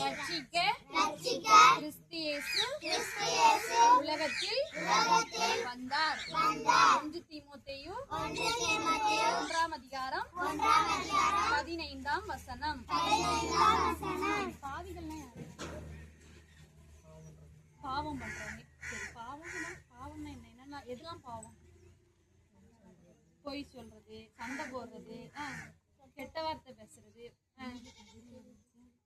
ரட்சிக்க கிறிஸ்து இயேசு உலகத்தில் வந்தார். 1 தீமோத்தேயு 1 அதிகாரம் 15 வசனம். பாவிகள்னா பாவம் பண்றவங்க. சரி, பாவம்னா என்னன்னா எதுலாம் பாவம்? பொய் சொல்றது, சண்டை போடுறது, கெட்ட வார்த்தை பேசுறது,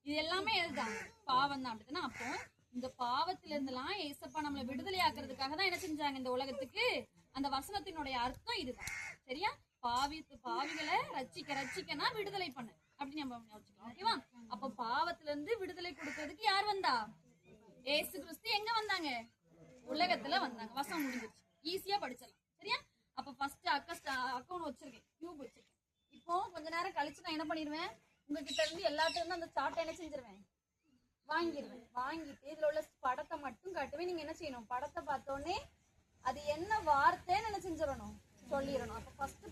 இது எல்லாமே எதுதான்? பாவம் தான். அப்படித்தானே? அப்போ இந்த பாவத்துல இருந்தெல்லாம் ஏசப்பா நம்மளை விடுதலை ஆக்குறதுக்காக தான் என்ன செஞ்சாங்க இந்த உலகத்துக்கு? அந்த வசனத்தினுடைய அர்த்தம் இதுதான். சரியா? பாவிகளை ரட்சிக்கனா விடுதலை பண்ண அப்படின்னு நம்ம யோசிச்சுக்கலாம். ஓகேவா? அப்ப பாவத்துல இருந்து விடுதலை கொடுக்கறதுக்கு யார் வந்தா? ஏசு கிறிஸ்து எங்க வந்தாங்க? உலகத்துல வந்தாங்க. வசனம் முடிஞ்சிருச்சு. ஈஸியா படிச்சிடலாம். சரியா? அப்ப ஃபர்ஸ்ட் அக்கௌண்ட் வச்சிருக்கேன், டியூப் வச்சிருக்கேன். இப்போ கொஞ்ச நேரம் கழிச்சு நான் என்ன பண்ணிடுவேன், உங்ககிட்ட இருந்து எல்லாத்துல இருந்து அந்த சார்ட்டை என்ன செஞ்சிருவேன், வாங்கிடுவேன். வாங்கிட்டு இதுல உள்ள படத்தை மட்டும் காட்டுவேன். நீங்க என்ன செய்யணும், படத்தை பார்த்தோன்னே அது என்ன வார்த்தைன்னு என்ன செஞ்சிடணும், சொல்லிடணும். அப்ப ஃபர்ஸ்ட்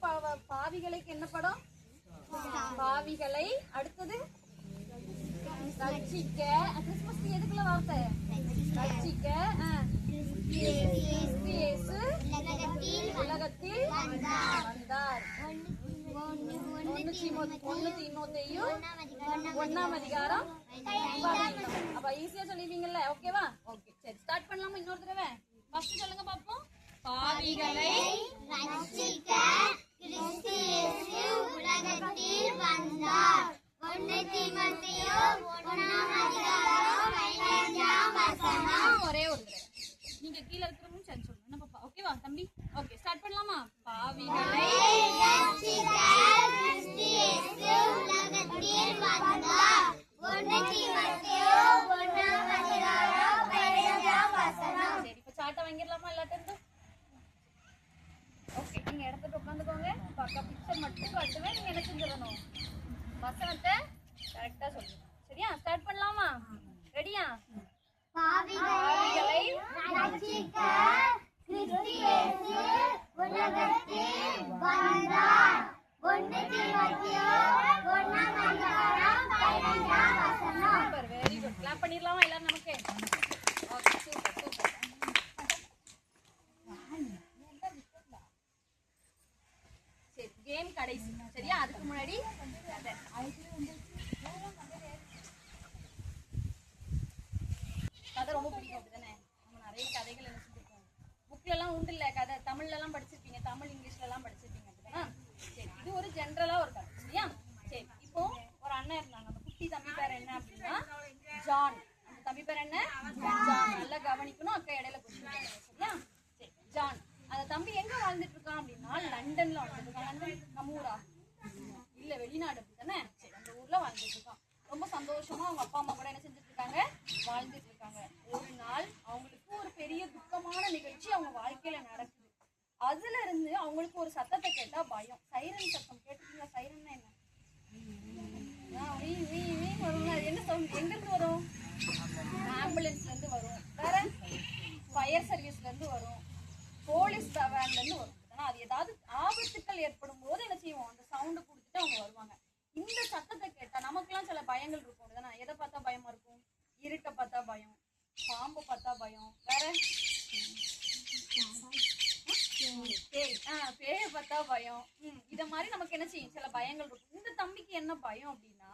பாவிகளுக்கு என்ன படம்? பாவிகளை. அடுத்தது ரட்சிக்க. கிறிஸ்துமஸ் எதுக்குள்ள வார்த்தை? ரட்சிக்க. உலகத்தில் வந்தார். 1 தீமோத்தேயு 1 அதிகாரம். அப்ப ஈஸியா சொல்லிடுவீங்கல்ல? ஓகேவா? ஓகே, சரி, ஸ்டார்ட் பண்ணலாமா? இன்னொரு தடவை ஃபர்ஸ்ட் சொல்லுங்க பாப்போம். பாவிகளை ரட்சிக்க கிறிஸ்து இயேசு உலகத்தில் வந்தார். 1 தீமோத்தேயு 1 அதிகாரம் 15 வசனம். ஒரே ஒரு தடவை நீங்க கீழ இருக்கிறவங்க சரி சொல்லுங்க. நம்ம ஓகேவா தம்பி? ஓகே, ஸ்டார்ட் பண்ணலாமா? பாவிகளை ரட்சிக்க கிறிஸ்து இயேசு உலகத்தில் வந்தார். 1 தீமோத்தேயு 1 அதிகாரம் 15 வசனம். சரி, இப்ப சார்ட்ட வாங்கிடலாமா எல்லாத்தையும்? ஓகே, நீங்க இடத்துல உட்காந்துக்கோங்க. பக்கா பிக்சர் மட்டும் காட்டுவேன். நீங்க என்ன செஞ்சிடணும், வசனத்தை கரெக்டா சொல்லுங்க. சரியா? ஸ்டார்ட் பண்ணலாமா? ரெடியா? பாவிகளை ரட்சிக்க கிறிஸ்து இயேசு உலகத்தில் வந்தார். 1 தீமோத்தேயு 1 அதிகாரம் 15 வசனம். Super, very good. கிளாப் பண்ணிரலாமா எல்லாரும் நமக்கு? Okay, super super. சரி, கேம் கடைசி. சரியா? அதுக்கு முன்னாடி கதை ரொம்ப பிடிக்கும். அப்படிதானே? நம்ம நிறைய கதைகள் என்ன செஞ்சிருக்கோம், புக்ல எல்லாம் உண்டு இல்ல கதை. தமிழ்ல எல்லாம் படிச்சிருப்பீங்க, தமிழ் இங்கிலீஷ்ல எல்லாம் படிச்சிருப்பீங்க. அப்படிதானே? சரி, இது ஒரு ஜென்ரலா ஒரு கதை. சரியா? சரி, இப்போ ஒரு அண்ணன் இருந்தாங்க. அந்த குட்டி தம்பி பேர் என்ன அப்படின்னா ஜான். அந்த தம்பி பேர் என்ன? ஜான். நல்லா கவனிக்கணும், அக்கா இடையில குடிச்சிருக்காங்க. சரியா? சரி, ஜான். அந்த தம்பி எங்க வாழ்ந்துட்டு இருக்கான் அப்படின்னா லண்டன்ல வாழ்ந்துட்டு இருக்கான். லண்டன் நம்ம ஊரா இல்ல, வெளிநாடு. அப்படித்தானே? சரி, அந்த ஊர்ல வாழ்ந்துட்டு இருக்கான். ரொம்ப சந்தோஷமா அவங்க அப்பா அம்மா கூட என்ன செஞ்சுட்டு இருக்காங்க, வாழ்ந்துட்டு இருக்காங்க. ஒரு நாள் அவங்களுக்கு ஒரு பெரிய துக்கமான நிகழ்ச்சி அவங்க வாழ்க்கையில நடக்குது. அதுல இருந்து அவங்களுக்கு ஒரு சத்தத்தை கேட்டா பயம். சைரன் சத்தம் கேட்டுருக்கீங்களா? சைரன் என்ன? என்ன சவுண்ட்? எங்க இருந்து வரும்? ஆம்புலன்ஸ்ல இருந்து வரும். வேற ஃபயர் சர்வீஸ்ல இருந்து வரும். போலீஸ் வேன்ல இருந்து வரும். அது ஏதாவது ஆபத்துக்கள் ஏற்படும் போது என்ன செய்வோம், அந்த சவுண்ட் கொடுத்துட்டு அவங்க வருவாங்க. இந்த சத்தத்தை கேட்டா நமக்குலாம் சில பயங்கள் இருக்கும். அப்படிதானே? எதை பார்த்தா பயமா இருக்கும்? இருட்டை பார்த்தா பயம், பாம்பு பார்த்தா பயம், வேற பேயை பார்த்தா பயம். இத மாதிரி நமக்கு என்ன செய்யும், சில பயங்கள் இருக்கும். இந்த தம்பிக்கு என்ன பயம் அப்படின்னா,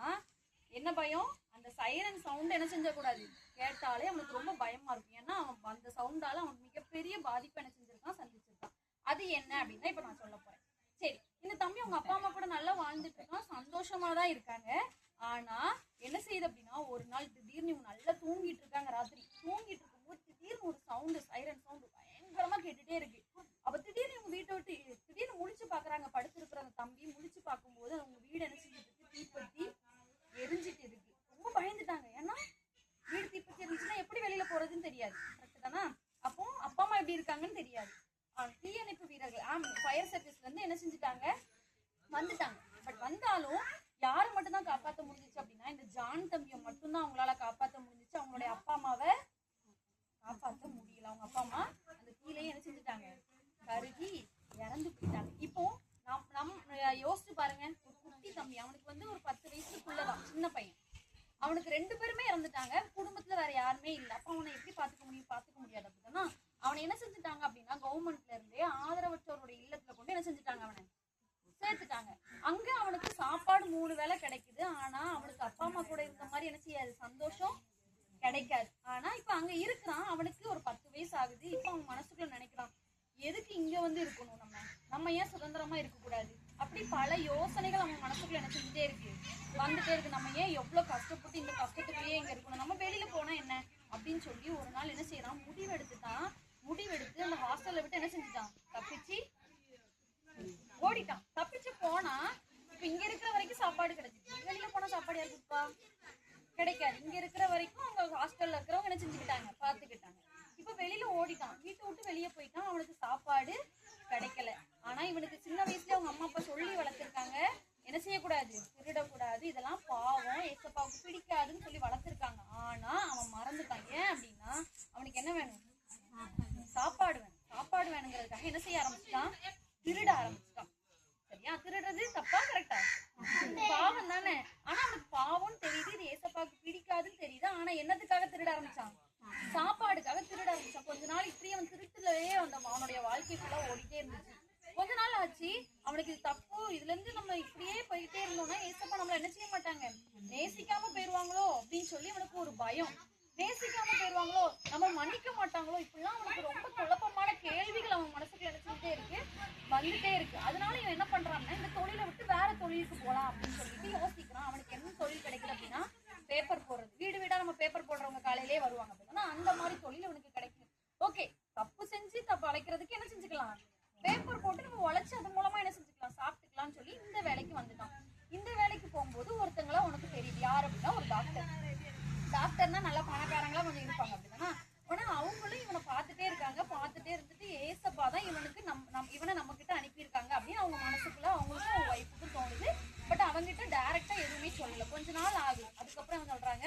என்ன பயம்? அந்த சைரன் சவுண்ட் என்ன செஞ்ச கூடாது, கேட்டாலே அவனுக்கு ரொம்ப பயமா இருக்கும். ஏன்னா அவன் அந்த சவுண்டால அவனுக்கு மிகப்பெரிய பாதிப்பு என்ன செஞ்சிருக்கான், சந்திச்சிருக்கான். அது என்ன அப்படின்னா இப்ப நான் சொல்ல போறேன். சரி, இந்த தம்பி அவங்க அப்பா அம்மா கூட நல்லா வாழ்ந்துட்டு இருக்கான், சந்தோஷமா தான் இருக்காங்க. ஆனா என்ன செய்யுது அப்படின்னா, ஒரு நாள் திடீர்னு இவங்க நல்லா தூங்கிட்டு இருக்காங்க. ராத்திரி தூங்கிட்டு இருக்கும்போது திடீர்னு ஒரு சவுண்டு, சைரன் சவுண்டு பயங்கரமா கேட்டுட்டே இருக்கு. அப்ப திடீர்னு இவங்க வீட்டை விட்டு திடீர்னு முழிச்சு பாக்குறாங்க. படுத்திருக்கிற அந்த தம்பி முழிச்சு பார்க்கும்போது அவங்க வீடு என்ன செஞ்சுட்டு இருக்கு, தீப்பத்தி எரிஞ்சிட்டு இருக்கு. ரொம்ப பயந்துட்டாங்க. ஏன்னா வீடு தீப்பத்தி எரிஞ்சுன்னா எப்படி வெளியில போறதுன்னு தெரியாது. கரெக்ட் தானா? அப்போ அப்பா அம்மா எப்படி இருக்காங்கன்னு தெரியாது. தீயணைப்பு வீரர்கள் ஃபயர் சர்வீஸ்ல இருந்து என்ன செஞ்சுட்டாங்க, வந்துட்டாங்க. பட் வந்தாலும் யாரை மட்டும் தான் காப்பாற்ற முடிஞ்சிச்சு அப்படின்னா, இந்த ஜான் தம்பியை மட்டும்தான் அவங்களால காப்பாற்ற முடிஞ்சிச்சு. அவங்களுடைய அப்பா அம்மாவை காப்பாற்ற முடியல. அவங்க அப்பா அம்மா அந்த கீழே என்ன செஞ்சுட்டாங்க, கருகி இறந்து போயிட்டாங்க. இப்போ நம்ம யோசிச்சு பாருங்க, ஒரு குட்டி தம்பி, அவனுக்கு வந்து ஒரு 10 வயசுக்குள்ளதான், சின்ன பையன். அவனுக்கு 2 பேருமே இறந்துட்டாங்க, குடும்பத்துல வேற யாருமே இல்ல. அப்ப அவனை எப்படி பாத்துக்க முடியாது அப்படின்னா அவனை என்ன செஞ்சுட்டாங்க அப்படின்னா கவர்மெண்ட்ல இருந்தே ஆதரவற்றோருடைய இல்லத்துல கொண்டு என்ன செஞ்சுட்டாங்க, அவனை சேர்த்துட்டாங்க. அங்க அவனுக்கு சாப்பாடு 3 வேளை கிடைக்குது. ஆனா அவனுக்கு அப்பா அம்மா கூட இருந்த மாதிரி என்ன செய்யாது, சந்தோஷம் கிடைக்காது. ஆனா இப்ப அங்க இருக்கிறான், அவனுக்கு ஒரு 10 வயசு ஆகுது. இப்ப அவன் மனசுக்குள்ள நினைக்கிறான், எதுக்கு இங்க வந்து இருக்கணும், நம்ம ஏன் சுதந்திரமா இருக்கக்கூடாது, அப்படி பல யோசனைகள் அவன் மனசுக்குள்ள என்ன செஞ்சுட்டே இருக்கு, வந்துட்டே இருக்கு. நம்ம ஏன் எவ்வளவு கஷ்டப்பட்டு இந்த கஷ்டத்துக்குள்ளேயே இங்க இருக்கணும், நம்ம வெளியில போனா என்ன அப்படின்னு சொல்லி ஒரு நாள் என்ன செய்யறான், முடிவெடுத்து அந்த ஹாஸ்டல்ல விட்டு என்ன செஞ்சுட்டான், தப்பிச்சு ஓடிட்டான். தப்பிச்சு போனா இப்ப இங்க இருக்கிற வரைக்கும் சாப்பாடு கிடைச்சிச்சு, வெளியில போனா சாப்பாடு யாருக்குப்பா கிடைக்காது. இங்க இருக்கிற வரைக்கும் அவங்க ஹாஸ்டல்ல இருக்கிறவங்க என்ன செஞ்சுக்கிட்டாங்க, பாத்துக்கிட்டாங்க. இப்ப வெளியில ஓடிட்டான், வீட்டை விட்டு வெளியே போயிட்டான், அவனுக்கு சாப்பாடு கிடைக்கல. ஆனா இவனுக்கு சின்ன வயசுல அவங்க அம்மா அப்பா சொல்லி வளர்த்திருக்காங்க, என்ன செய்யக்கூடாது, திருடக்கூடாது, இதெல்லாம் பாவம், ஏசப்பாவுக்கு பிடிக்காதுன்னு சொல்லி வளர்த்திருக்காங்க. ஆனா அவன் மறந்துட்டான். ஏன் அப்படின்னா அவனுக்கு என்ன வேணும், சாப்பாடு வேணுங்கிறதுக்காக என்ன செய்ய ஆரம்பிச்சுட்டான், திருட ஆரம்பிச்சுட்டான். சரியா, திருடுறது தப்பா கரெக்டா, பாவம் தானே. ஆனா அவனுக்கு பாவம் தெரியுது, இது ஏசப்பாவுக்கு பிடிக்காதுன்னு தெரியுது. ஆனா என்னத்துக்காக திருட ஆரம்பிச்சான், சாப்பாடுக்காக திருட ஆரம்பிச்சான். கொஞ்ச நாள் இப்படி அவன் திருட்டுலயே அவனுடைய வாழ்க்கை ஃபுல்லா ஓடிட்டே இருந்துச்சு. கொஞ்ச நாள் ஆச்சு, அவனுக்கு இது தப்பு, இதுல இருந்து நம்ம இப்படியே போயிட்டே இருந்தோம்னா ஏசப்பா நம்மள என்ன செய்ய மாட்டாங்க, நேசிக்காம போயிருவாங்களோ அப்படின்னு சொல்லி அவனுக்கு ஒரு பயம். நேசிக்காம போயிருவாங்களோ, நம்ம மன்னிக்க மாட்டாங்களோ, இப்படிலாம் அவனுக்கு ரொம்ப குழப்பமான கேள்விகள் அவன் மனசுக்குள்ள வந்துட்டே இருக்கு. அதனால இவன் என்ன பண்றான்னா இந்த தொழிலை விட்டு வேற தொழிலுக்கு போலாம் அப்படின்னு சொல்லிட்டு யோசிக்கிறான். அவனுக்கு என்ன தொழில் கிடைக்குது அப்படின்னா பேப்பர் போடுறது. வீடு வீடா நம்ம பேப்பர் போடுறவங்க காலையிலேயே வருவாங்க அப்படின்னா அந்த மாதிரி தொழில் அவனுக்கு கிடைக்கும். ஓகே, தப்பு செஞ்சு தப்பு அழைக்கிறதுக்கு என்ன செஞ்சுக்கலாம், பேப்பர் போட்டு நம்ம உழைச்சு அது மூலமா என்ன செஞ்சுக்கலாம், சாப்பிட்டுக்கலாம்னு சொல்லி இந்த வேலைக்கு வந்துட்டான். இந்த வேலைக்கு போகும்போது ஒருத்தங்களா உனக்கு தெரியுது யார் அப்படின்னா ஒரு டாக்டர்னா நல்லா பணக்காரங்களா கொஞ்சம் இருப்பாங்க அப்படின்னா. ஆனா அவங்களும் இவனை பார்த்துட்டே இருந்துட்டு ஏசப்பா தான் இவனுக்கு இவனை நம்ம கிட்ட அனுப்பியிருக்காங்க அப்படின்னு அவங்க மனசுக்குள்ள அவங்களுக்கும் அவங்க ஒய்ஃபுக்கும் தோணுது. பட் அவங்கிட்ட டைரக்டா எதுவுமே சொல்லல. கொஞ்ச நாள் ஆகுது. அதுக்கப்புறம் அவங்க சொல்றாங்க,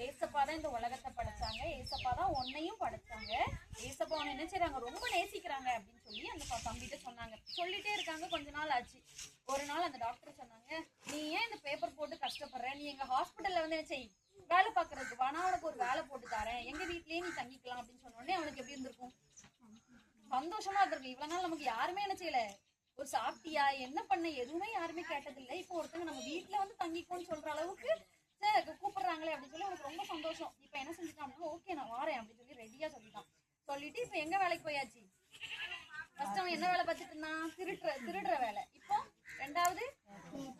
ஏசப்பா தான் இந்த உலகத்தை படைச்சாங்க, ஏசப்பா தான் உன்னையும் படைச்சாங்க, ஏசப்பா உன்னை என்ன செய்றாங்க, ரொம்ப நேசிக்கிறாங்க அப்படின்னு சொல்லி அந்த தம்பிகிட்ட சொன்னாங்க. சொல்லிட்டே இருக்காங்க. கொஞ்ச நாள் ஆச்சு. ஒரு நாள் அந்த டாக்டர் சொன்னாங்க, நீ ஏன் இந்த பேப்பர் போட்டு கஷ்டப்படுற, நீ எங்க ஹாஸ்பிட்டல்ல வந்து என்ன செய், வேலை பாக்குறதுக்கு வா, நான் உனக்கு ஒரு வேலை போட்டு தரேன், எங்க வீட்லயே நீ தங்கிக்கலாம் அப்படின்னு சொன்ன உடனே அவனுக்கு எப்படி இருந்திருக்கும், சந்தோஷமா இருந்திருக்கும். இவ்வளவு நாள் நமக்கு யாருமே என்ன செய்யல, ஒரு சாப்பிட்டியா என்ன பண்ண எதுவுமே யாருமே கேட்டதில்லை. இப்போ ஒருத்தங்க நம்ம வீட்டுல வந்து தங்கிக்கோன்னு சொல்ற அளவுக்கு கூப்பிடுறாங்களே அப்படின்னு சொல்லி அவனுக்கு ரொம்ப சந்தோஷம். இப்ப என்ன செஞ்சுட்டான் அப்படின்னா, ஓகே நான் வாரேன் அப்படின்னு சொல்லி ரெடியா சொல்லிட்டு இப்ப எங்க வேலைக்கு போயாச்சு. ஃபர்ஸ்ட் அவன் என்ன வேலை பார்த்துட்டு இருந்தான், திருடுற வேலை. இப்போ ரெண்டாவது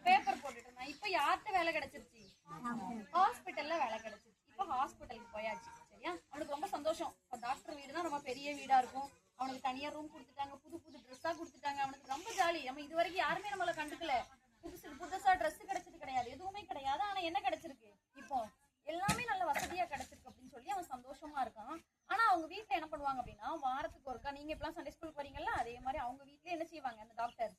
பேப்பர் போட்டுட்டு இருந்தான். இப்ப யார்கிட்ட வேலை கிடைச்சிருச்சு, ஹாஸ்பிட்டல்ல வேலை கிடைச்சிருச்சு. இப்ப ஹாஸ்பிட்டலுக்கு போயாச்சு. சரியா, அவனுக்கு ரொம்ப சந்தோஷம். இப்ப டாக்டர் வீடுனா ரொம்ப பெரிய வீடா இருக்கும். அவனுக்கு தனியா ரூம் கொடுத்துட்டாங்க, புது ட்ரெஸ்ஸா கொடுத்துட்டாங்க. அவனுக்கு ரொம்ப ஜாலி. நம்ம இது வரைக்கும் யாருமே நம்மள கண்டுக்கல, புதுசா ட்ரெஸ் கிடைச்சது கிடையாது, எதுவுமே கிடையாது. ஆனா என்ன கிடைச்சிருக்கு, இப்போ எல்லாமே நல்ல வசதியா கிடைச்சிருக்கு அப்படின்னு சொல்லி அவன் சந்தோஷமா இருக்கான். ஆனா அவங்க வீட்டுல என்ன பண்ணுவாங்க அப்படின்னா, வாரத்துக்கு ஒருக்கா, நீங்க இப்பெல்லாம் சண்டே ஸ்கூல் போறீங்கல்ல, அதே மாதிரி அவங்க வீட்டுல என்ன செய்வாங்க, அந்த டாக்டர்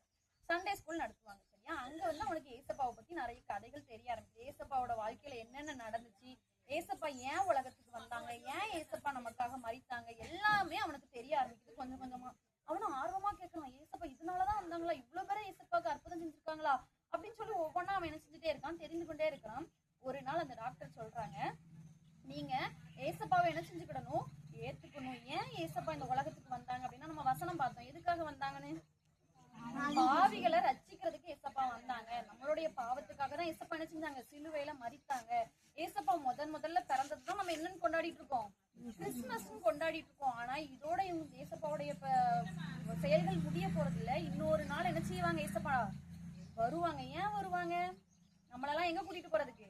சண்டே ஸ்கூல் நடத்துவாங்க. சரியா, அங்க வந்து அவனுக்கு ஏசப்பாவை பத்தி நிறைய கதைகள் தெரிய ஆரம்பிச்சு. ஏசப்பாவோட வாழ்க்கையில என்னென்ன நடந்துச்சு, ஏசப்பா ஏன் உலகத்துக்கு வந்தாங்க, ஏன் ஏசப்பா நமக்காக மரித்தாங்க, எல்லாமே அவனுக்கு தெரிய ஆரம்பிக்குது கொஞ்சம் கொஞ்சமா. அவனும் ஆர்வமா கேட்கறான், ஏசப்பா இதனாலதான் வந்தாங்களா, இவ்வளவு பேரை ஏசப்பாக்கு அற்புதம் செஞ்சிருக்காங்களா அப்படின்னு சொல்லி ஒவ்வொன்னா அவன் என்ன செஞ்சுட்டே இருக்கான், தெரிந்து கொண்டே இருக்கிறான். ஒரு நாள் அந்த டாக்டர் சொல்றாங்க, நீங்க ஏசப்பாவை என்ன செஞ்சுக்கிடணும், ஏத்துக்கணும். ஏன் ஏசப்பா இந்த உலகத்துக்கு வந்தாங்க அப்படின்னா, நம்ம வசனம் பார்த்தோம், எதுக்காக வந்தாங்கன்னு, பாவிகளை ரட்சிக்கிறதுக்கு ஏசப்பா வந்தாங்க. நம்மளுடைய பாவத்துக்காக தான் ஏசப்பா என்ன செஞ்சாங்க, சிலுவையில மரித்தாங்க. ஏசப்பா முதல்ல பிறந்ததுதான் நம்ம என்னன்னு கொண்டாடிட்டு இருக்கோம், கிறிஸ்துமஸ் கொண்டாடிட்டு இருக்கோம். ஆனா இதோட இவங்க ஏசப்பாவுடைய செயல்கள் முடிய போறது இல்ல. இன்னொரு நாள் என்ன செய்வாங்க, ஏசப்பா வருவாங்க. ஏன் வருவாங்க, நம்மளெல்லாம் எங்க கூட்டிட்டு போறதுக்கு,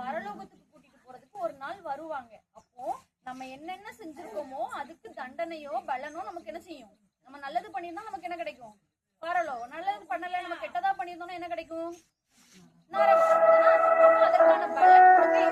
பரலோகத்துக்கு கூட்டிட்டு போறதுக்கு ஒரு நாள் வருவாங்க. அப்போ நம்ம என்னென்ன செஞ்சிருக்கோமோ அதுக்கு தண்டனையோ பலனோ நமக்கு என்ன செய்யும், நம்ம நல்லது பண்ணியிருந்தா நமக்கு என்ன கிடைக்கும், பரலோகம். நல்லது பண்ணல, நம்ம கெட்டதா பண்ணியிருந்தோம்னா என்ன கிடைக்கும், அதற்கான பலன் வராங்க.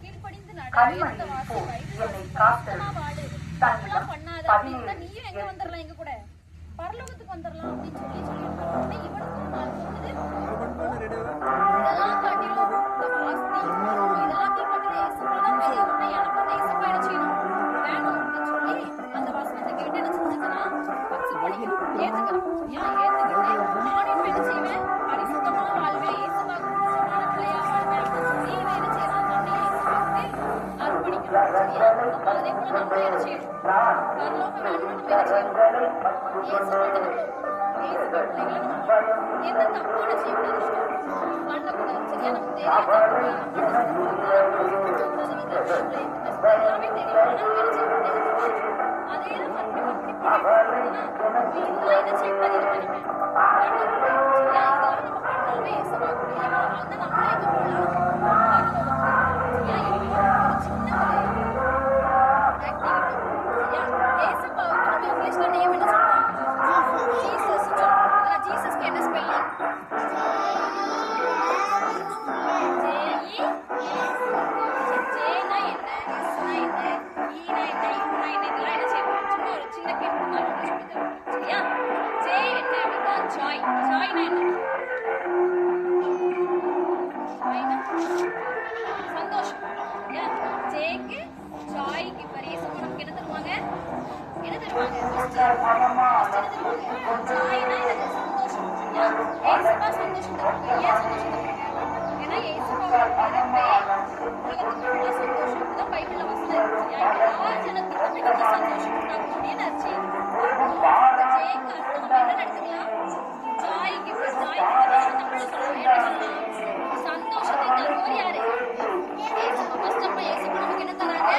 கீழ்ப்படிந்து நட, வாசி, வாழு, தப்புலாம் பண்ணாத அப்படின்னா நீயும் எங்க வந்துடலாம், எங்க கூட பரலோகத்துக்கு வந்துடலாம் அப்படின்னு சொல்லியிருக்காங்க. இவனுக்கும் நான் தோணுது இதெல்லாம் காட்டிலும் இந்த வாஸ்தி இதெல்லாத்தையும் காட்டிலும் ஏசப்பாதான் பெரியவங்க, எனக்கு அந்த ஏசப்பா என்ன செய்யணும் வேணும் அப்படின்னு சொல்லி அந்த வசனத்தை கேட்டு என்ன செஞ்சுக்கிறான், அக்செப்ட் பண்ணிக்கிறான், ஏத்துக்கிறான். ஏத்துக்கிட்டு நானும் என்ன செய்வேன், பரிசுத்தமா வாழ்வேன், ஏசப்பாவுக்கு பிடிச்சமான பிள்ளையா வாழ்வேன் அப்படின்னு சொல்லி இவன் என்ன செய்யறான், தன்னை ஏசப்பாவுக்கு அர்ப்பணிக்கிறான். அப்ப அதே போல நம்ம என்ன செய்யணும், பரலோக வேணும்னு நம்ம என்ன செய்யணும், ஏசப்பாட்ட ஏசப்பா பிள்ளைகளை நம்ம எந்த தப்பான செய்யக்கூடாது, பண்ணக்கூடாது. சரியா, நமக்கு எல்லாமே தெரியும். ஆனா நம்ம என்ன செய்யணும், அதே தான் மறுபடி இதெல்லாம் என்ன செய்யக்கூடாது, இது பண்ணிப்பேன் சரியா, இதெல்லாம் நம்ம பண்ணாலுமே ஏசப்பாவுக்கு வந்து நம்மளே எங்க போகலாம், சரியா. இப்போ ஒரு சின்ன ஆக்டிவிட்டி சரியா, ஏசப்பாவுக்கு நம்ம இங்கிலீஷ்ல நேம் என்ன சொல்றோம், ஜீசஸ் சொல்றோம். ஜீசஸ்க்கு என்ன ஸ்பெல்லிங், சந்தோஷம். ஜேக்கு ஜாய்க்கு இப்ப ரேசப்போ நமக்கு என்ன தருவாங்க, என்ன தருவாங்க, ஜாய்னா எனக்கு சந்தோஷம். சரியா, ஏசப்பா சந்தோஷம் தருவாங்க. ஏன் சந்தோஷம் தருவாங்க, ஏன்னா ஏசப்பாவோட பிறப்பே உலகத்துக்கு சந்தோஷம். இதுதான் பைபிள்ல வசனம் இருக்கு. சரியா, எல்லா ஜனத்துக்கும் மிகுந்த சந்தோஷம் உண்டாகும் அப்படின்னு அர்த்தம். ஜேக்கு அர்த்தம் நம்ம என்ன எடுத்துக்கலாம், ஜாய்க்கு இப்ப ஜாய்க்கு தமிழ்ல சொல்லுவோம், என்ன சொல்லலாம், சந்தோஷத்தை தருவோர் யாரு, ஏசப்பா. ஃபர்ஸ்ட் அப்ப ஏசப்பா நமக்கு என்ன தராங்க,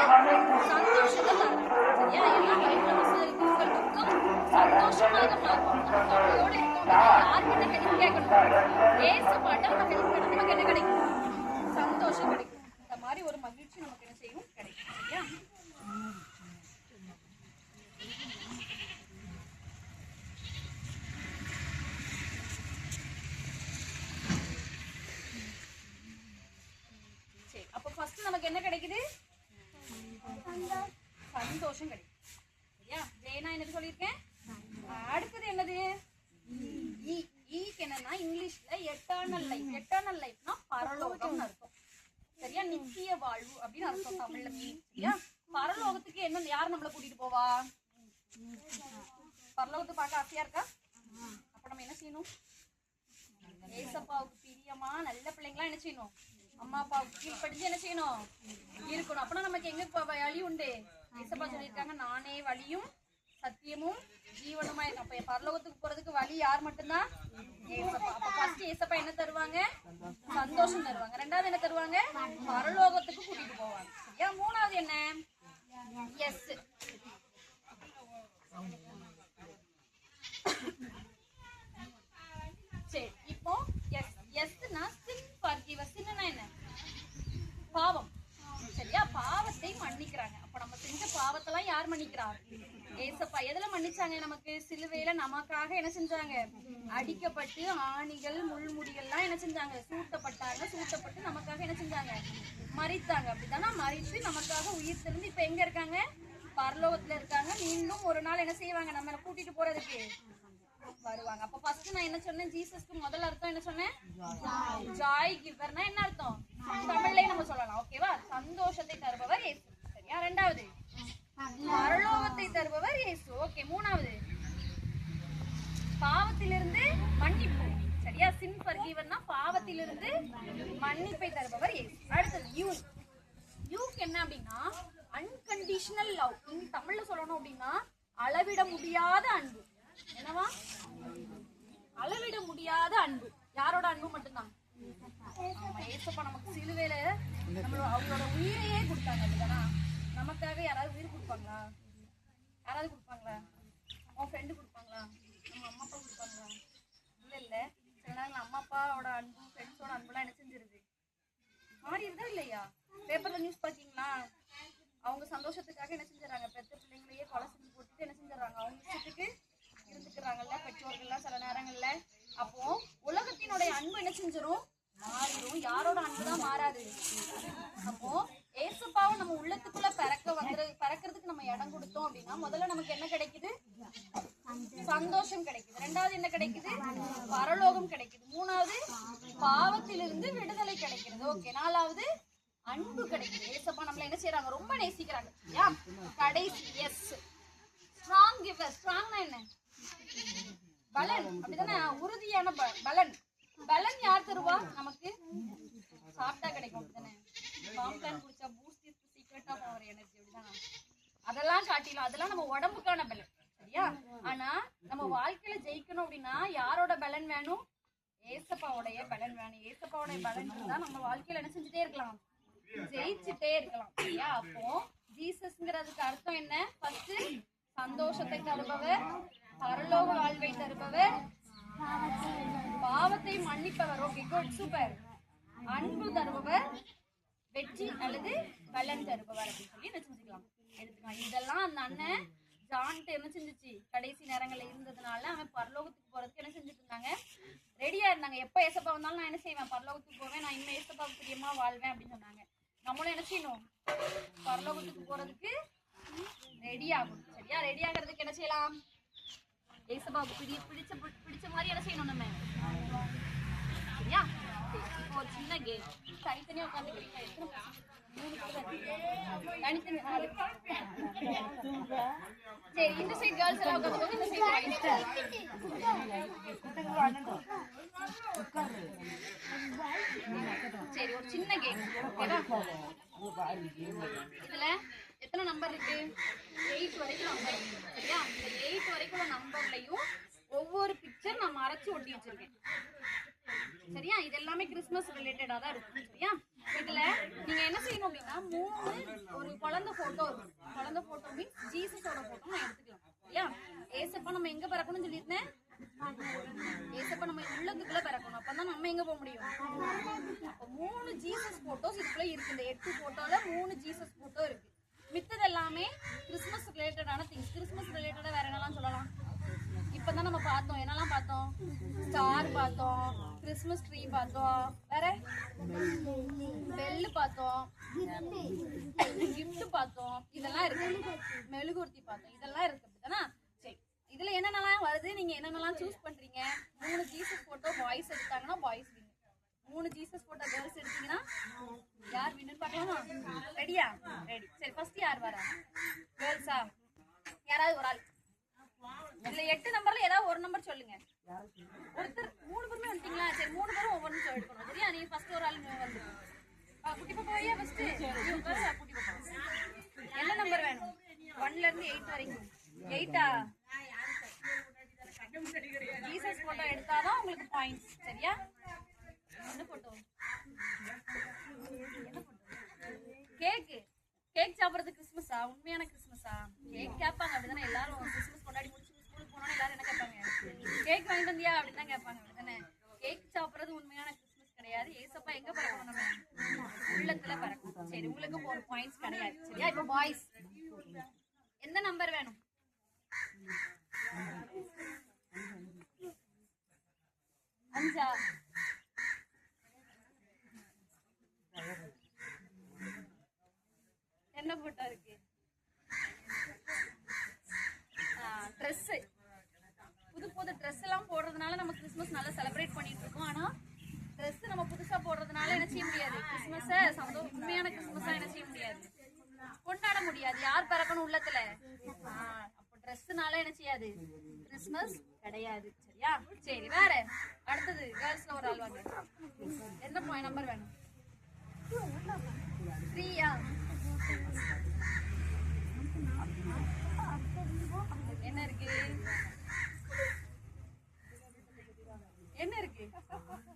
சந்தோஷத்தை தராங்க. சரியா, எல்லாம் பைபிள்ல வசனம் இருக்கு. உங்கள் துக்கம் சந்தோஷமாக மாறும். கவலையோட இருக்கோம்னா யாருக்கு என்ன ஹெல்ப் கேட்கணும், ஏசப்பாட்ட நம்ம ஹெல்ப் கேட்கணும், நமக்கு என்ன கிடைக்கும், சந்தோஷம் கிடைக்கும். இந்த மாதிரி ஒரு மகிழ்ச்சி நமக்கு என்ன செய்யும், கிடைக்கும். சரியா, சரி. அப்ப ஃபர்ஸ்ட் நமக்கு என்ன கிடைக்குது, சந்தோஷம் கிடைக்கும். சரியா, ஜெயனா என்ன சொல்லியிருக்கேன். அடுத்தது என்னது, ஈக்கு என்னன்னா இங்கிலீஷ்ல எட்டர்னல் லைஃப். எட்டர்னல் லைஃப்னா பரலோகம்னு அர்த்தம். சரியா, நித்திய வாழ்வு அப்படின்னு அர்த்தம் தமிழ்ல மீன். சரியா, பரலோகத்துக்கு என்ன யார் நம்மளை கூட்டிட்டு போவா, பரலோகத்தை பார்க்க ஆசையா இருக்கா, அப்ப நம்ம என்ன செய்யணும், ஏசப்பாவுக்கு பிரியமா நல்ல பிள்ளைங்களா என்ன செய்யணும், அம்மா அப்பாவுக்கு கீழ்படிஞ்சு என்ன செய்யணும், இருக்கணும். அப்படின்னா நமக்கு எங்க வழி உண்டு, ஏசப்பா சொல்லியிருக்காங்க, நானே வழியும் சத்தியமும் ஜீவனுமா இருக்கு. அப்ப பரலோகத்துக்கு போறதுக்கு வழி யார் மட்டும்தான், ஏசப்பா. அப்ப ஃபர்ஸ்ட் ஏசப்பா என்ன தருவாங்க, சந்தோஷம் தருவாங்க. ரெண்டாவது என்ன தருவாங்க, பரலோகத்துக்கு கூட்டிட்டு போவாங்க. சரியா, மூணாவது என்ன, எஸ். சரி, இப்போ எஸ் எஸ்னா சின் ஃபார்கிவர். சின்னா என்ன, பாவம். சரியா, பாவத்தை மன்னிக்கிறாங்க. அப்ப நம்ம செஞ்ச பாவத்தெல்லாம் யார் மன்னிக்கிறா, ஏசப்பா. எதுல மன்னிச்சாங்க, நமக்கு சிலுவையில நமக்காக என்ன செஞ்சாங்க, அடிக்கப்பட்டு ஆணிகள் முள்முடிகள்லாம் என்ன செஞ்சாங்க, சூட்டப்பட்டாங்க. சூட்டப்பட்டு நமக்காக என்ன செஞ்சாங்க, மரித்தாங்க. அப்படித்தானா, மரித்து நமக்காக உயிர் தெரிந்து இப்ப எங்க இருக்காங்க, பரலோகத்துல இருக்காங்க. மீண்டும் ஒரு நாள் என்ன செய்வாங்க, நம்ம கூட்டிட்டு போறதுக்கு வருவாங்க. அப்ப ஃபர்ஸ்ட் நான் என்ன சொன்னேன், ஜீசஸ்க்கு முதல் அர்த்தம் என்ன சொன்னேன், ஜாய் கிவர்னா என்ன அர்த்தம், தமிழ்லயே நம்ம சொல்லலாம். ஓகேவா, சந்தோஷத்தை தருபவர் இயேசு. சரியா, ரெண்டாவது பரலோகத்தை தருபவர் இயேசு. ஓகே, மூணாவது பாவத்திலிருந்து மன்னிப்பு. சரியா, சின் ஃபர்கிவர்னா பாவத்திலிருந்து மன்னிப்பை தருபவர் இயேசு. அடுத்தது யூக்கு என்ன அப்படின்னா அன்கண்டிஷனல் லவ். இங்க தமிழ்ல சொல்லணும் அப்படின்னா அளவிட முடியாத அன்பு. என்னவா, அளவிட முடியாத அன்பு. யாரோட அன்பு மட்டும்தான், ஏசப்பா நமக்கு சிலுவையில அவங்களோட உயிரையே கொடுத்தாங்க. அப்படிதானா, நமக்காக யாராவது உயிர் கொடுப்பாங்களா, யாராவது கொடுப்பாங்களா, உன் ஃப்ரெண்டு கொடுப்பாங்களா, நம்ம அம்மா அப்பா கொடுப்பாங்களா, இல்ல இல்ல. சில நேரங்கள் அம்மா அப்பாவோட அன்பு ஃப்ரெண்ட்ஸோட அன்புலாம் என்ன செஞ்சிருது, மாறி இருந்தா இல்லையா. பேப்பர்ல நியூஸ் பாத்தீங்களா, அவங்க சந்தோஷத்துக்காக என்ன செஞ்சிடறாங்க, பெத்த பிள்ளைங்களையே கொலை செஞ்சு போட்டுட்டு என்ன செஞ்சிடறாங்க, அவங்க இஷ்டத்துக்கு இருந்துக்கிறாங்கல்ல பெற்றோர்கள்லாம் சில நேரங்கள்ல. அப்போ உலகத்தினுடைய அன்பு என்ன செஞ்சிடும், மாறிடும். யாரோட அன்புதான் மாறாது? அப்போ ஏசப்பாவை நம்ம உள்ளத்துக்குள்ள பிறக்கிறதுக்கு நம்ம இடம் கொடுத்தோம் அப்படின்னா முதல்ல நமக்கு என்ன கிடைக்குது? சந்தோஷம் கிடைக்குது. ரெண்டாவது என்ன கிடைக்குது? பரலோகம் கிடைக்குது. மூணாவது பாவத்திலிருந்து விடுதலை கிடைக்கிறது. ஓகே. நாலாவது அன்பு கிடைக்குது. ஏசப்பா நம்மள என்ன செய்யறாங்க? ரொம்ப நேசிக்கிறாங்க. கடைசி எஸ், ஸ்ட்ராங் கிவர். ஸ்ட்ராங்னா என்ன? பலன், அப்படிதானே? உறுதியான பலன். பலன் யார் தருவா நமக்கு? சாப்பிட்டா கிடைக்கும், அப்படிதானே? காம்ப்ளான் குடிச்சா Boost is the secret of our energy, அப்படிதானே? அதெல்லாம் காட்டிலும் அதெல்லாம் நம்ம உடம்புக்கான பலன், சரியா? ஆனா நம்ம வாழ்க்கையில ஜெயிக்கணும் அப்படின்னா யாரோட பலன் வேணும்? ஏசப்பாவுடைய பலன் வேணும். ஏசப்பாவுடைய பலன் தான் நம்ம வாழ்க்கையில என்ன செஞ்சுட்டே இருக்கலாம்? ஜெயிச்சுட்டே இருக்கலாம், சரியா? அப்போ ஜீசஸ்ங்கிறதுக்கு அர்த்தம் என்ன? ஃபர்ஸ்ட் சந்தோஷத்தை தருபவர், பரலோக வாழ்வை தருபவர், பாவத்தை மன்னிப்பவர். Okay, good, super. அன்பு தருபவர், வெற்றி அல்லது பலன் தருபவர் அப்படின்னு சொல்லி என்ன செஞ்சுக்கலாம், எடுத்துக்கலாம். இதெல்லாம் அந்த அண்ணன் ஜான்ட்டு என்ன செஞ்சிச்சு? கடைசி நேரங்கள்ல இருந்ததுனால அவன் பரலோகத்துக்கு போறதுக்கு என்ன செஞ்சுட்டு இருந்தாங்க? ரெடியா இருந்தாங்க. எப்ப ஏசப்பா வந்தாலும் நான் என்ன செய்வேன்? பரலோகத்துக்கு போவேன், நான் இன்னும் ஏசப்பாவுக்கு பிரியமா வாழ்வேன் அப்படின்னு சொன்னாங்க. நம்மளும் என்ன செய்யணும்? பரலோகத்துக்கு போறதுக்கு ரெடி ஆகணும், சரியா? ரெடி ஆகிறதுக்கு என்ன செய்யலாம்? ஏசப்பாவுக்கு பிடிச்ச மாதிரி என்ன செய்யணும் நம்ம, சரியா? இப்போ ஒரு சின்ன கேம். தனித்தனியா உட்காந்துக்கிறீங்க. தனித்தனி. சரி, இந்த சைடு கேர்ள்ஸ் எல்லாம் உட்காந்துக்கோங்க, இந்த சைடு சரி, ஒரு சின்ன கேம். இதுல எத்தனை நம்பர் இருக்கு? 8 வரைக்கும் நம்பர், சரியா? இந்த 8 வரைக்கும் நம்பர்லயும் ஒவ்வொரு பிக்சர் நான் மறைச்சு ஒட்டி வச்சிருக்கேன், சரியா? இது எல்லாமே கிறிஸ்மஸ் ரிலேட்டடா தான் இருக்கும், சரியா? இதுல நீங்க என்ன செய்யணும் அப்படின்னா 3 ஒரு குழந்தை போட்டோ இருக்கும். குழந்தை போட்டோ மீன்ஸ் ஜீசஸோட போட்டோ நான் எடுத்துக்கலாம், சரியா? ஏசப்பா நம்ம எங்க பிறக்கணும்னு சொல்லியிருந்தேன்? ஏசப்பா நம்ம உள்ளத்துக்குள்ள பிறக்கணும். அப்பதான் நம்ம எங்க போக முடியும்? அப்ப 3 ஜீசஸ் போட்டோஸ் இதுக்குள்ள இருக்கு. இந்த 8 போட்டோல 3 ஜீசஸ் போட்டோ இருக்கு. மித்தது எல்லாமே கிறிஸ்மஸ் ரிலேட்டடான திங்ஸ். கிறிஸ்மஸ் ரிலேட்டடா வேற என்னெல்லாம் சொல்லலாம்? இப்பதான் நம்ம பார்த்தோம். என்னெல்லாம் பார்த்தோம்? ஸ்டார் பார்த்தோம், கிறிஸ்மஸ் ட்ரீ பார்த்தோம், வேற பெல்லு பார்த்தோம், கிஃப்ட் பார்த்தோம், இதெல்லாம் இருக்கு. மெழுகுவர்த்தி பார்த்தோம், இதெல்லாம் இருக்கு, அப்படிதானா? சரி, இதுல என்னென்னலாம் வருது? நீங்க என்னென்னலாம் சூஸ் பண்றீங்க? 3 ஜீசஸ் போட்டோ பாய்ஸ் எடுத்தாங்கன்னா boys win. 3 Jesus photo girls எடுத்தீங்கன்னா யார் வின்னு பார்க்கலாமா? ரெடியா? ரெடி. சரி, ஃபர்ஸ்ட் யார் வரா? கேர்ள்ஸா? யாராவது ஒரு ஆள். இதுல 8 நம்பர்ல ஏதாவது ஒரு நம்பர் சொல்லுங்க. ஒருத்தர் 3 பேருமே வந்துட்டீங்களா? சரி, 3 பேரும் ஒவ்வொன்றும் சொல்லிக்கணும், சரியா? நீ ஃபர்ஸ்ட் ஒரு ஆள் வந்து குட்டி பாப்பா வையா ஃபர்ஸ்ட். குட்டி பாப்பா என்ன நம்பர் வேணும்? 1ல இருந்து 8 வரைக்கும். 8ஆ? ஜீசஸ் போட்டோ எடுத்தாதான் உங்களுக்கு பாயிண்ட்ஸ், சரியா? என்ன போட்டோ? கேக். கேக் சாப்பிடுறது கிறிஸ்மஸா? உண்மையான கிறிஸ்மஸா? கேக் கேட்பாங்க, அப்படிதானே? எல்லாரும் கிறிஸ்மஸ் கொண்டாடி முடிச்சு ஸ்கூலுக்கு போனோம்னா எல்லாரும் என்ன கேட்பாங்க? கேக் வாங்கிட்டு வந்தியா அப்படின்னு தான் கேட்பாங்க, அப்படிதானே? கேக் சாப்பிடுறது உண்மையான கிறிஸ்மஸ் கிடையாது. ஏசப்பா எங்க பறக்கணும்? நம்ம உள்ளத்துல பறக்கணும். சரி, உங்களுக்கு ஒரு பாயிண்ட்ஸ் கிடையாது, சரியா? இப்போ பாய்ஸ் எந்த நம்பர் வேணும்? 5ஆ? என்ன போட்டோ இருக்கு? ட்ரெஸ். புது ட்ரெஸ் எல்லாம் போடுறதுனால நம்ம கிறிஸ்மஸ் நல்லா செலிப்ரேட் பண்ணிட்டு இருக்கோம். ஆனா ட்ரெஸ் நம்ம புதுசா போடுறதுனால என்ன செய்ய முடியாது? கிறிஸ்மஸ உண்மையான கிறிஸ்மஸா என்ன செய்ய முடியாது? கொண்டாட முடியாது. யார் பிறக்கணும் உள்ளத்துல? அப்போ ட்ரெஸ்னால என்ன செய்யாது? கிறிஸ்மஸ் கிடையாது, சரியா? சரி, வேற அடுத்தது கேர்ள்ஸ்ல ஒரு ஆள் வாங்க. எந்த நம்பர் வேணும்? 3ஆ? என்ன இருக்கு? என்ன இருக்கு?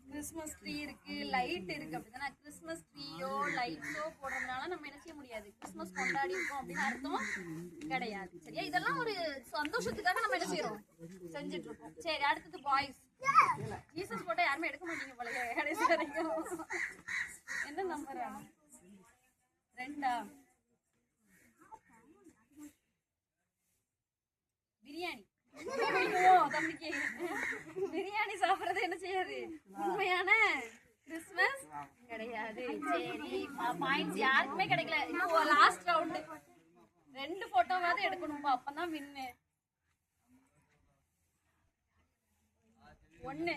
கிறிஸ்மஸ் ட்ரீ இருக்கு, லைட் இருக்கு, அப்படிதானே? கிறிஸ்மஸ் ட்ரீயோ லைட்ஸோ போடுறதுனால நம்ம என்ன செய்ய முடியாது? கிறிஸ்மஸ் கொண்டாடி இருக்கோம் அப்படின்னு அர்த்தம் கிடையாது, சரியா? இதெல்லாம் ஒரு சந்தோஷத்துக்காக நம்ம என்ன செய்யறோம்? செஞ்சுட்டு இருக்கோம். சரி, அடுத்தது பாய்ஸ். ஜீசஸ் போட்டோ யாருமே எடுக்க மாட்டீங்க போல கடைசி வரைக்கும். என்ன நம்பர்? 2ஆ? பிரியாணி. தம்பிக்கு பிரியாணி சாப்பிடுறது என்ன செய்யாது? உண்மையான கிறிஸ்மஸ் கிடையாது. சரி, பாயிண்ட்ஸ் யாருக்குமே கிடைக்கல. இன்னும் லாஸ்ட் ரவுண்ட் 2 போட்டோவாவது எடுக்கணும்பா, அப்பதான் வின்னு. 1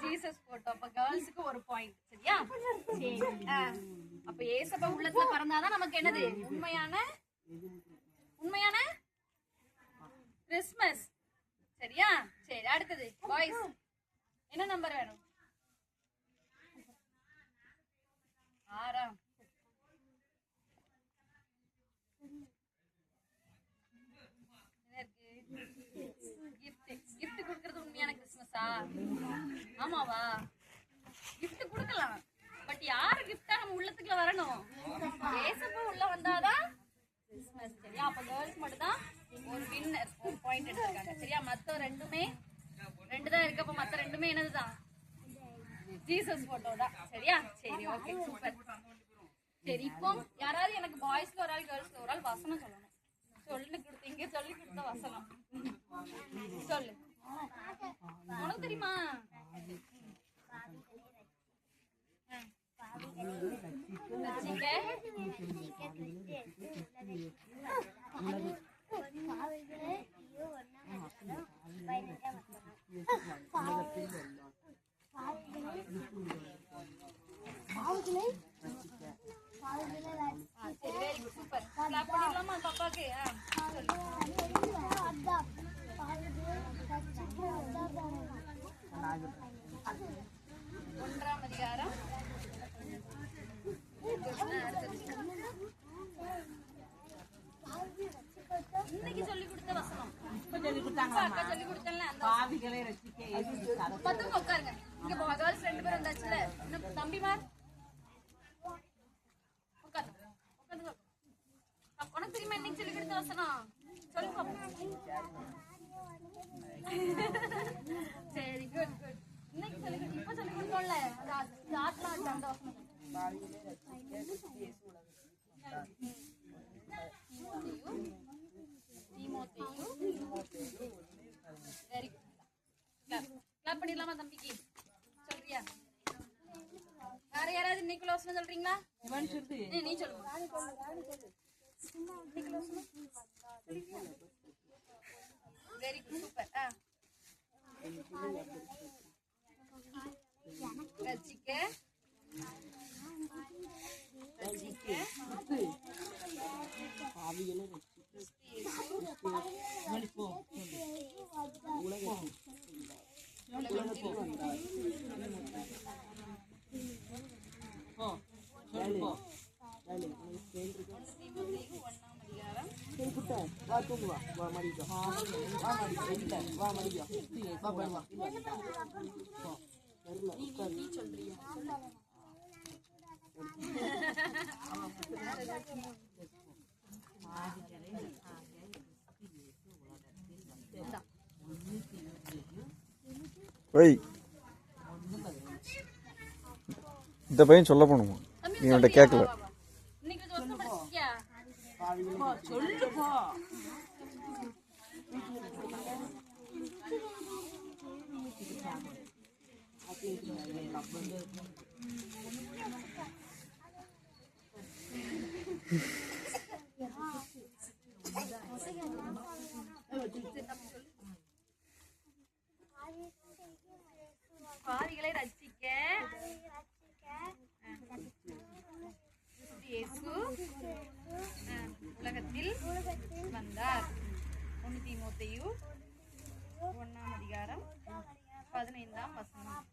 ஜீசஸ் போட்டோ. அப்ப கேர்ள்ஸ்க்கு 1 பாயிண்ட். சரியா? சரி. அப்ப ஏசப்பா உள்ளத்துல பிறந்தாதான் நமக்கு என்னது உண்மையான கிறிஸ்மஸ். சரியா? சரி, அடுத்தது பாய்ஸ். என்ன நம்பர் வேணும்? 6. கிஃப்ட் கொடுக்கிறது உண்மையான கிறிஸ்மஸா? ஆமாவா? கிஃப்ட் கொடுக்கலாம், பட் யாரு கிஃப்டா நம்ம உள்ளத்துக்குள்ள வரணும்? ஏசப்பா உள்ள வந்தாதான் கிறிஸ்மஸ். சரியா? அப்ப கேர்ள்ஸ் மட்டும் தான் ஒரு வின்னர், 1 பாயிண்ட் எடுத்துருக்காங்க. சரியா? மத்த 2மே 2 தான் இருக்கு. அப்ப மத்த 2மே என்னதுதான்? ஜீசஸ் போட்டோ தான். சரியா? சரி, ஓகே, சூப்பர். சரி, இப்போ யாராவது எனக்கு பாய்ஸ்ல ஒரு ஆள் கேர்ள்ஸ்ல ஒரு ஆள் வசனம் சொல்லணும். சொல்லி கொடுத்த வசனம் சொல்லு. உனக்கு தெரியுமா? சூப்பர். கிளாப் பண்ணிடலாமா பாப்பாக்கு? 1ஆம் அதிகாரம். இன்னைக்கு சொல்லி கொடுத்த வசனம் அக்கா சொல்லி கொடுத்தேன்ல, அந்த பாவிகளை ரட்சிக்க பத்துக்கு உட்காருங்க. இங்க கேர்ள்ஸ் 2 பேரும் வந்தாச்சுல, இன்னும் தம்பிமார் உட்காருங்க. உனக்கு தெரியுமா இன்னைக்கு சொல்லி கொடுத்த வசனம்? சொல்லு பாப்பா. சரி, குட் குட். இன்னைக்கு சொல்லி இப்ப சொல்லி கொடுத்தோம்ல, ஆத்மா அந்த வசனம். Very good. கிளாப் பண்ணிடலாமா தம்பிக்கு? சொல்றியா? வேற யாராவது இன்னைக்கு வசனம் சொல்றீங்களா? நீ சொல்லு. Very good, super. ரட்சிக்க இந்த பையன் சொல்ல போகணுமா? நீ அவன்கிட்ட கேட்கல. பாவிகளை ரட்சிக்க இயேசு உலகத்தில் வந்தார். 1 தீமோத்தேயு 1ஆம் அதிகாரம் 15ஆம் வசனம்.